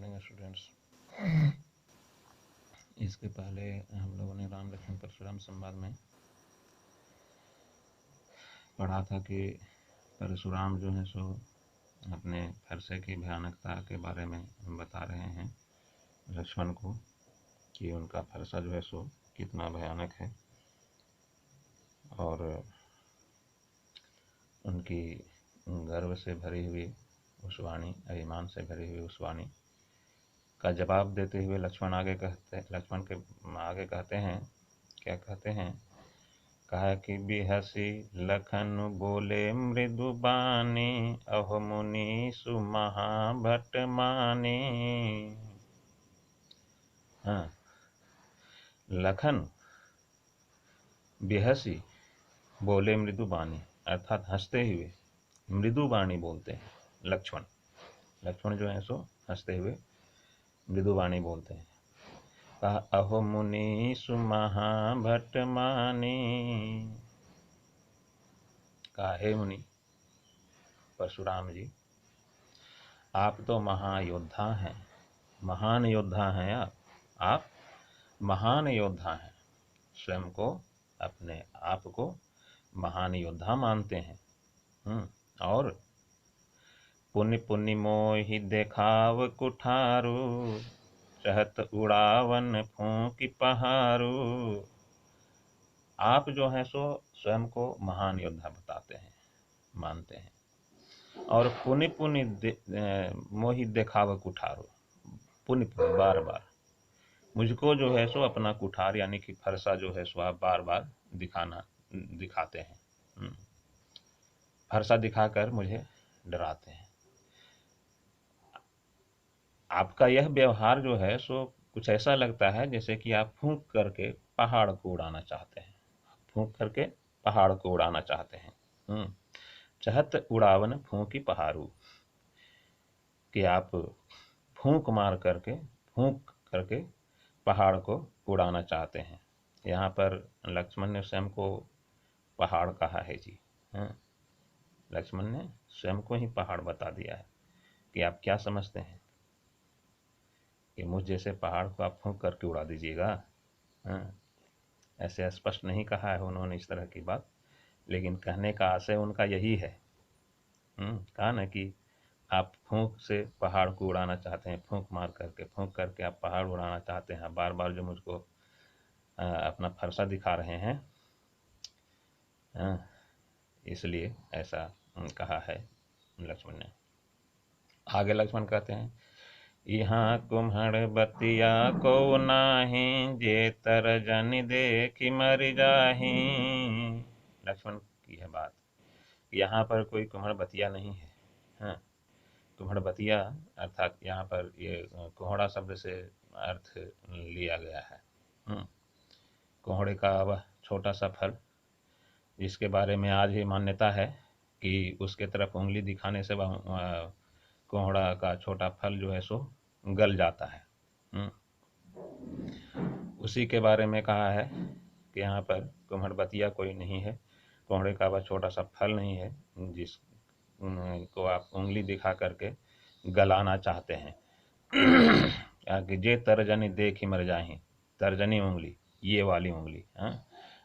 Morning students. इसके पहले हम लोगों ने राम लक्ष्मण परशुराम संवाद में पढ़ा था कि परशुराम जो है सो अपने फरसे की भयानकता के बारे में बता रहे हैं लक्ष्मण को कि उनका फरसा जो है सो कितना भयानक है और उनकी गर्व से भरी हुई उस वाणी, अभिमान से भरी हुई उस वाणी का जवाब देते हुए लक्ष्मण के आगे कहते हैं, क्या कहते हैं, कहा कि बिहसी लखन बोले मृदु बानी, अहो मुनि सुमहाभट मानी। हाँ, लखन बिहसी बोले मृदु बानी, अर्थात हंसते हुए मृदु वाणी बोलते हैं लक्ष्मण जो है सो हंसते हुए मृदु वाणी बोलते हैं। कहा अहो मुनि सुमहाभट मानी, कहा हे मुनि परशुराम जी, आप तो महायोद्धा हैं, महान योद्धा हैं। आप महान योद्धा हैं, स्वयं को, अपने आप को महान योद्धा मानते हैं। और पुनि पुनि मोहि देखाव कुठारू, चहत उड़ावन फूंकी पहारू। आप जो है सो स्वयं को महान योद्धा बताते हैं, मानते हैं, और पुनि पुनि मोहि देखाव कुठारू, पुनि पुनि बार बार मुझको जो है सो अपना कुठार यानी कि फरसा जो है सो आप बार बार दिखाते हैं। फरसा दिखाकर मुझे डराते हैं। आपका यह व्यवहार जो है सो कुछ ऐसा लगता है जैसे कि आप फूंक करके पहाड़ को उड़ाना चाहते हैं, फूंक करके पहाड़ को उड़ाना चाहते हैं। चहत उड़ावन फूंकी पहाड़ू, कि आप फूंक करके पहाड़ को उड़ाना चाहते हैं। यहाँ पर लक्ष्मण ने स्वयं को पहाड़ कहा है जी। लक्ष्मण ने स्वयं को ही पहाड़ बता दिया है कि आप क्या समझते हैं कि मुझ जैसे पहाड़ को आप फूंक करके उड़ा दीजिएगा। ऐसे स्पष्ट नहीं कहा है उन्होंने इस तरह की बात, लेकिन कहने का आशय उनका यही है। कहा ना कि आप फूंक से पहाड़ को उड़ाना चाहते हैं, फूंक करके आप पहाड़ उड़ाना चाहते हैं, बार बार जो मुझको अपना फरसा दिखा रहे हैं, इसलिए ऐसा कहा है लक्ष्मण ने। आगे लक्ष्मण कहते हैं, यहाँ कुम्हड़ बतिया को नाही, जे तर जन देखी मर जाही। लक्ष्मण की है बात, यहाँ पर कोई कुम्हड़ बतिया नहीं है। कुम्हड़ बतिया अर्थात यहाँ पर ये कोहड़ा शब्द से अर्थ लिया गया है। कोहड़े का वह छोटा सा फल जिसके बारे में आज ही मान्यता है कि उसके तरफ उंगली दिखाने से वह कोहड़ा का छोटा फल जो है सो गल जाता है। उसी के बारे में कहा है कि यहाँ पर कुम्हड़ बतिया कोई नहीं है, कोहड़े का वह छोटा सा फल नहीं है जिस को आप उंगली दिखा करके गलाना चाहते हैं। कि जे तर्जनी देखी मर जाही, तर्जनी उंगली, ये वाली उंगली,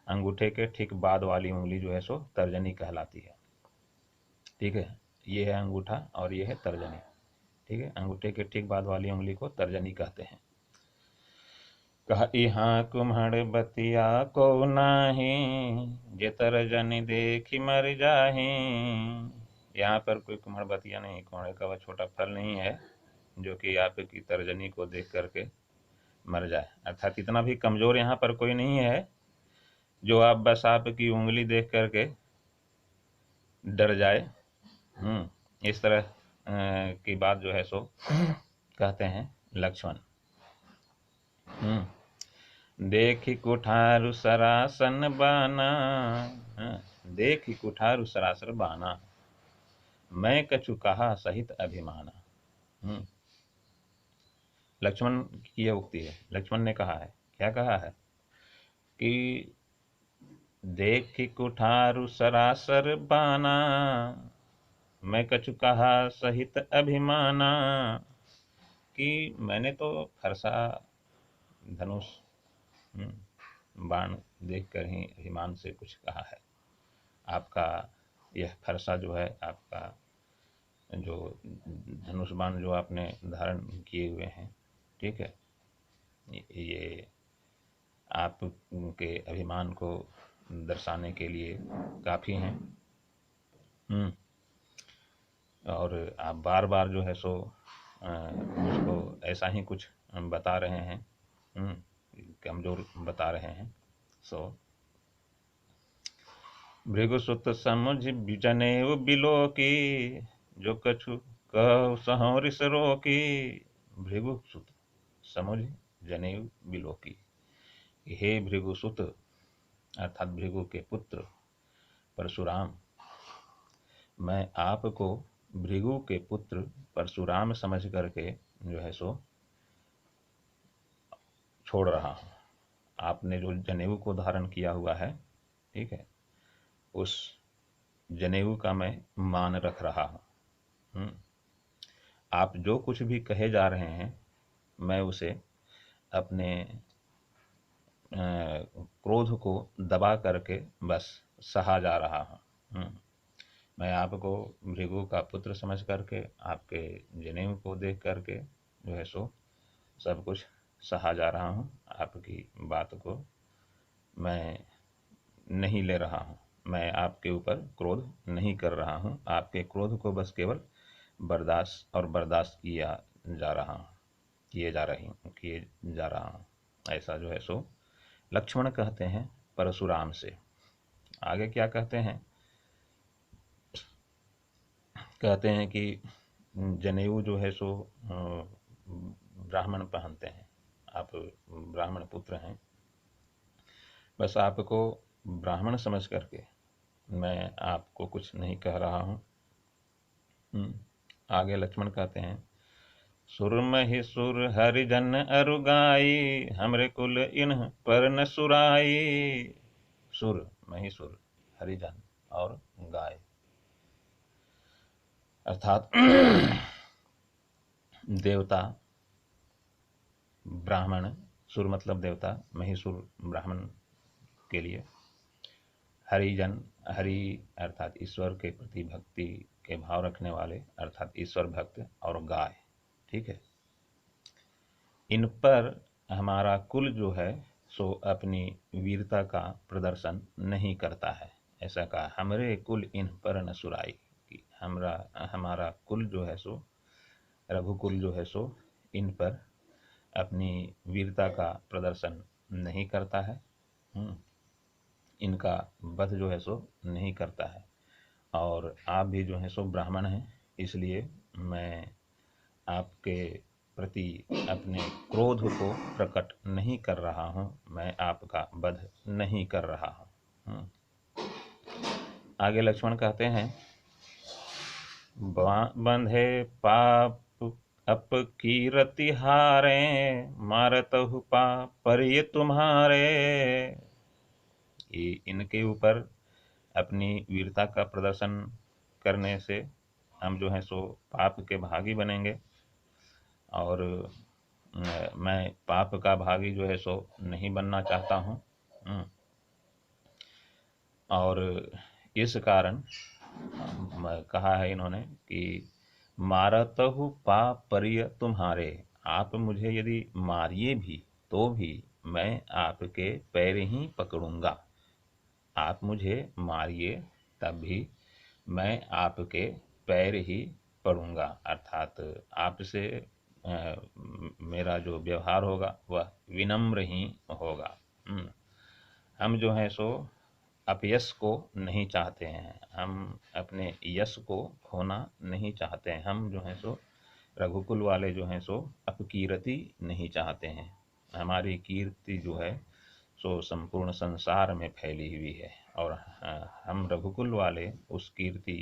अंगूठे के ठीक बाद वाली उंगली जो है सो तर्जनी कहलाती है। ठीक है, ये है अंगूठा और ये है तर्जनी। ठीक है, अंगूठे के ठीक बाद वाली उंगली को तर्जनी कहते हैं। कहा यहाँ कुम्हड़ बतिया को नाही, जे तर्जनी देखी मर जाही। यहाँ पर कोई कुम्हड़ बतिया नहीं, कोहड़े का वह छोटा फल नहीं है जो कि आपकी तर्जनी को देख करके मर जाए। अर्थात इतना भी कमजोर यहाँ पर कोई नहीं है जो आप बस आपकी उंगली देख करके डर जाए। इस तरह की बात जो है सो कहते हैं लक्ष्मण। देखी कुठारु सरासन बाना, देखी कुठारु सरासर बाना, मैं कछु कहा सहित अभिमाना। लक्ष्मण की यह उक्ति है। लक्ष्मण ने कहा है, क्या कहा है कि देखी कुठारु सरासर बाना, मैं कछु कहा सहित अभिमाना, कि मैंने तो फरसा धनुष बाण देखकर ही अभिमान से कुछ कहा है। आपका यह फरसा जो है, आपका जो धनुष बाण जो आपने धारण किए हुए हैं, ठीक है, ये आपके अभिमान को दर्शाने के लिए काफ़ी हैं। और आप बार बार जो है सो मुझको ऐसा ही कुछ बता रहे हैं, कमज़ोर बता रहे हैं। सो भृगुसुत समुझ जनेऊ बिलो की, जो कछु कह सहों रिस रोकी। भृगुसुत समुझ जनेऊ बिलो की, हे भृगुसुत अर्थात भृगु के पुत्र परशुराम, मैं आपको भृगु के पुत्र परशुराम समझ करके जो है सो छोड़ रहा हूँ। आपने जो जनेऊ को धारण किया हुआ है, ठीक है, उस जनेऊ का मैं मान रख रहा हूँ। आप जो कुछ भी कहे जा रहे हैं, मैं उसे अपने क्रोध को दबा करके बस सहा जा रहा हूँ। मैं आपको भृगु का पुत्र समझ करके, आपके जनेऊ को देख करके जो है सो सब कुछ सहा जा रहा हूँ। आपकी बात को मैं नहीं ले रहा हूँ, मैं आपके ऊपर क्रोध नहीं कर रहा हूँ। आपके क्रोध को बस केवल बर्दाश्त किए जा रहा हूँ। ऐसा जो है सो लक्ष्मण कहते हैं परशुराम से। आगे क्या कहते हैं? कहते हैं कि जनेऊ जो है सो ब्राह्मण पहनते हैं, आप ब्राह्मण पुत्र हैं, बस आपको ब्राह्मण समझ करके मैं आपको कुछ नहीं कह रहा हूँ। आगे लक्ष्मण कहते हैं, सुर महि सुर हरिजन अरुगाई, हमरे कुल इन्ह पर न सुराई। सुर महिसुर हरिजन और गाय, अर्थात देवता, ब्राह्मण, सुर मतलब देवता, महिसुर ब्राह्मण के लिए, हरिजन, हरि अर्थात ईश्वर के प्रति भक्ति के भाव रखने वाले अर्थात ईश्वर भक्त, और गाय, ठीक है। इन पर हमारा कुल जो है सो अपनी वीरता का प्रदर्शन नहीं करता है। ऐसा कहा, हमरे कुल इन पर न सुराई, कि हमारा कुल जो है सो, रघुकुल जो है सो इन पर अपनी वीरता का प्रदर्शन नहीं करता है, इनका वध जो है सो नहीं करता है। और आप भी जो है सो ब्राह्मण हैं, इसलिए मैं आपके प्रति अपने क्रोध को प्रकट नहीं कर रहा हूँ, मैं आपका वध नहीं कर रहा हूँ। आगे लक्ष्मण कहते हैं, बंधे पाप अप कीरति हारे, मारतहु पाप पर ये तुम्हारे। ये इनके ऊपर अपनी वीरता का प्रदर्शन करने से हम जो है सो पाप के भागी बनेंगे, और मैं पाप का भागी जो है सो नहीं बनना चाहता हूँ। और इस कारण कहा है इन्होंने कि मारतहु पाप परिय तुम्हारे, आप मुझे यदि मारिए भी तो भी मैं आपके पैर ही पकड़ूंगा। आप मुझे मारिए तब भी मैं आपके पैर ही पड़ूंगा, अर्थात आपसे मेरा जो व्यवहार होगा वह विनम्र ही होगा। हम जो है सो अपयश को नहीं चाहते हैं, हम अपने यश को खोना नहीं चाहते हैं, हम जो हैं सो रघुकुल वाले जो हैं सो अपकीर्ति नहीं चाहते हैं। हमारी कीर्ति जो है सो संपूर्ण संसार में फैली हुई है, और हम रघुकुल वाले उस कीर्ति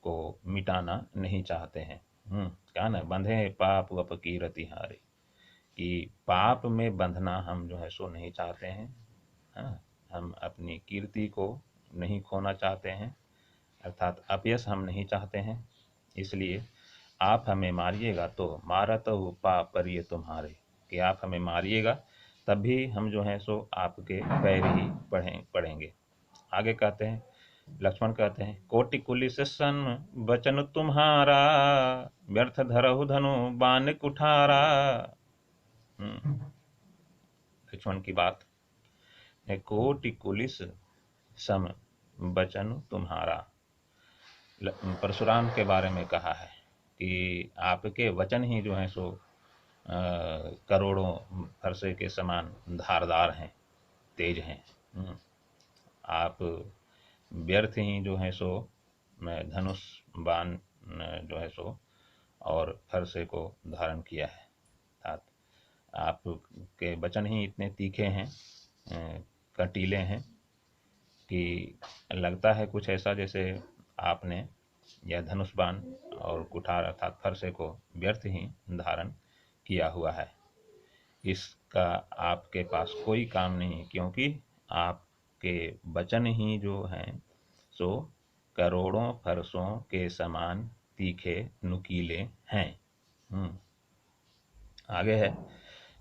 को मिटाना नहीं चाहते हैं। क्या ना, बंधे पाप अपकीर्ति हारे, कि पाप में बंधना हम जो है सो नहीं चाहते हैं। हम अपनी कीर्ति को नहीं खोना चाहते हैं, अर्थात अपयश हम नहीं चाहते हैं। इसलिए आप हमें मारिएगा तो मारत हो पर ये तुम्हारे, कि आप हमें मारिएगा तब भी हम जो हैं सो आपके पैर ही पढ़ेंगे। आगे कहते हैं, लक्ष्मण कहते हैं, कोटि कुलिस सन बचन तुम्हारा, व्यर्थ धरहु धनु बाण कुठारा। लक्ष्मण की बात है, कोटि कुलिस सम बचन तुम्हारा। परशुराम के बारे में कहा है कि आपके वचन ही जो हैं सो करोड़ों फरसे के समान धारदार हैं, तेज हैं। आप व्यर्थ ही जो है सो मैं धनुष बाण जो है सो और फरसे को धारण किया है। अर्थात आपके वचन ही इतने तीखे हैं, कटीले हैं, कि लगता है कुछ ऐसा जैसे आपने यह धनुष बाण और कुठार अर्थात फरसे को व्यर्थ ही धारण किया हुआ है। इसका आपके पास कोई काम नहीं, क्योंकि आपके वचन ही जो हैं सो करोड़ों फरसों के समान तीखे नुकीले हैं। आगे है,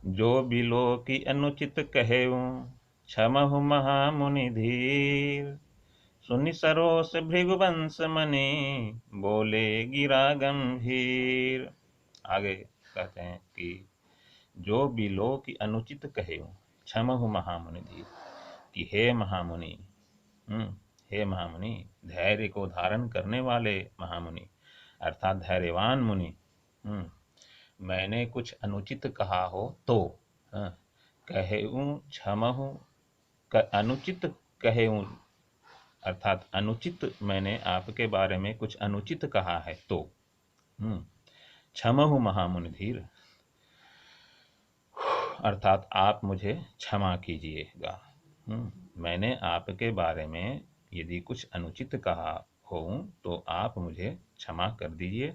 जो बिलो की अनुचित कहेऊं, क्षमहु महामुनि धीर, सुनि सरोस भृगुवंश मनि, बोले गिरा गंभीर। आगे कहते हैं कि जो बिलो की अनुचित कहेऊं, क्षमहु महामुनि धीर, कि हे महामुनि, हे महामुनि, धैर्य को धारण करने वाले महामुनि अर्थात धैर्यवान मुनि, मैंने कुछ अनुचित कहा हो तो कहेऊं क्षमहु, अनुचित कहेऊं अर्थात अनुचित मैंने आपके बारे में कुछ अनुचित कहा है तो क्षमहु महामुनि धीर, अर्थात आप मुझे क्षमा कीजिएगा। मैंने आपके बारे में यदि कुछ अनुचित कहा हो तो आप मुझे क्षमा कर दीजिए।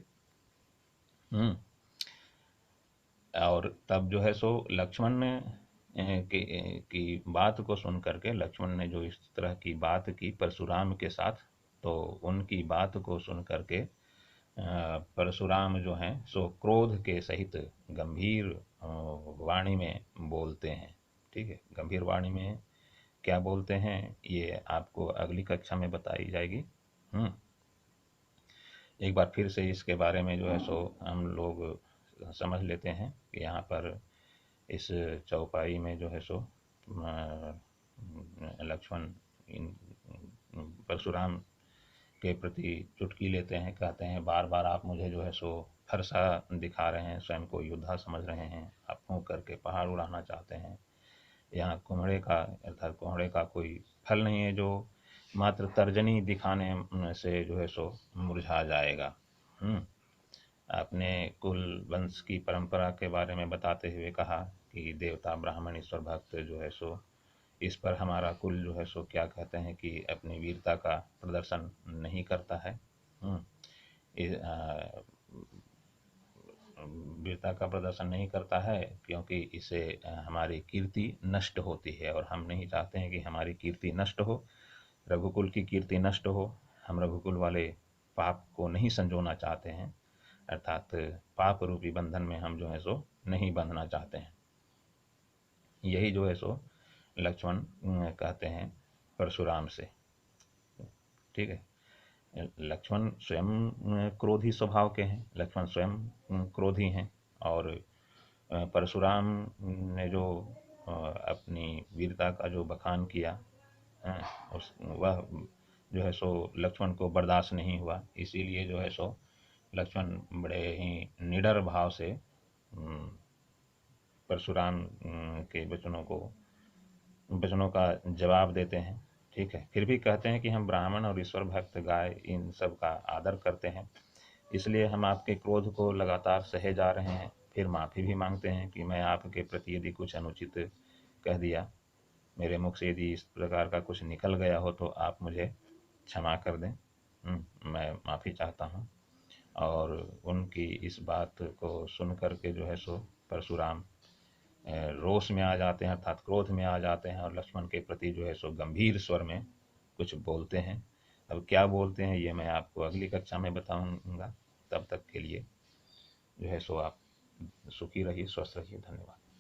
और तब जो है सो लक्ष्मण ने की बात को सुन करके, लक्ष्मण ने जो इस तरह की बात की परशुराम के साथ, तो उनकी बात को सुन करके परशुराम जो हैं सो क्रोध के सहित गंभीर वाणी में बोलते हैं। ठीक है, गंभीर वाणी में क्या बोलते हैं ये आपको अगली कक्षा में बताई जाएगी। एक बार फिर से इसके बारे में जो है सो हम लोग समझ लेते हैं कि यहाँ पर इस चौपाई में जो है सो लक्ष्मण परशुराम के प्रति चुटकी लेते हैं, कहते हैं बार बार आप मुझे जो है सो फरसा दिखा रहे हैं, स्वयं को योद्धा समझ रहे हैं, आप फूंक करके पहाड़ उड़ाना चाहते हैं। यहाँ कुम्हड़े का अर्थात कुम्हड़े का कोई फल नहीं है जो मात्र तर्जनी दिखाने से जो है सो मुरझा जाएगा। आपने कुल वंश की परंपरा के बारे में बताते हुए कहा कि देवता ब्राह्मण ईश्वर भक्त जो है सो इस पर हमारा कुल जो है सो क्या कहते हैं कि अपनी वीरता का प्रदर्शन नहीं करता है। वीरता का प्रदर्शन नहीं करता है क्योंकि इससे हमारी कीर्ति नष्ट होती है, और हम नहीं चाहते हैं कि हमारी कीर्ति नष्ट हो, रघुकुल की कीर्ति नष्ट हो। हम रघुकुल वाले पाप को नहीं संजोना चाहते हैं, अर्थात पाप रूपी बंधन में हम जो है सो नहीं बंधना चाहते हैं। यही जो है सो लक्ष्मण कहते हैं परशुराम से। ठीक है, लक्ष्मण स्वयं क्रोधी स्वभाव के हैं, लक्ष्मण स्वयं क्रोधी हैं, और परशुराम ने जो अपनी वीरता का जो बखान किया वह जो है सो लक्ष्मण को बर्दाश्त नहीं हुआ। इसीलिए जो है सो लक्ष्मण बड़े ही निडर भाव से परशुराम के वचनों का जवाब देते हैं। ठीक है, फिर भी कहते हैं कि हम ब्राह्मण और ईश्वर भक्त गाय इन सब का आदर करते हैं, इसलिए हम आपके क्रोध को लगातार सहे जा रहे हैं। फिर माफ़ी भी मांगते हैं कि मैं आपके प्रति यदि कुछ अनुचित कह दिया, मेरे मुख से यदि इस प्रकार का कुछ निकल गया हो तो आप मुझे क्षमा कर दें, मैं माफ़ी चाहता हूँ। और उनकी इस बात को सुन करके जो है सो परशुराम रोष में आ जाते हैं, अर्थात क्रोध में आ जाते हैं, और लक्ष्मण के प्रति जो है सो गंभीर स्वर में कुछ बोलते हैं। अब क्या बोलते हैं ये मैं आपको अगली कक्षा में बताऊंगा। तब तक के लिए जो है सो आप सुखी रहिए, स्वस्थ रहिए। धन्यवाद।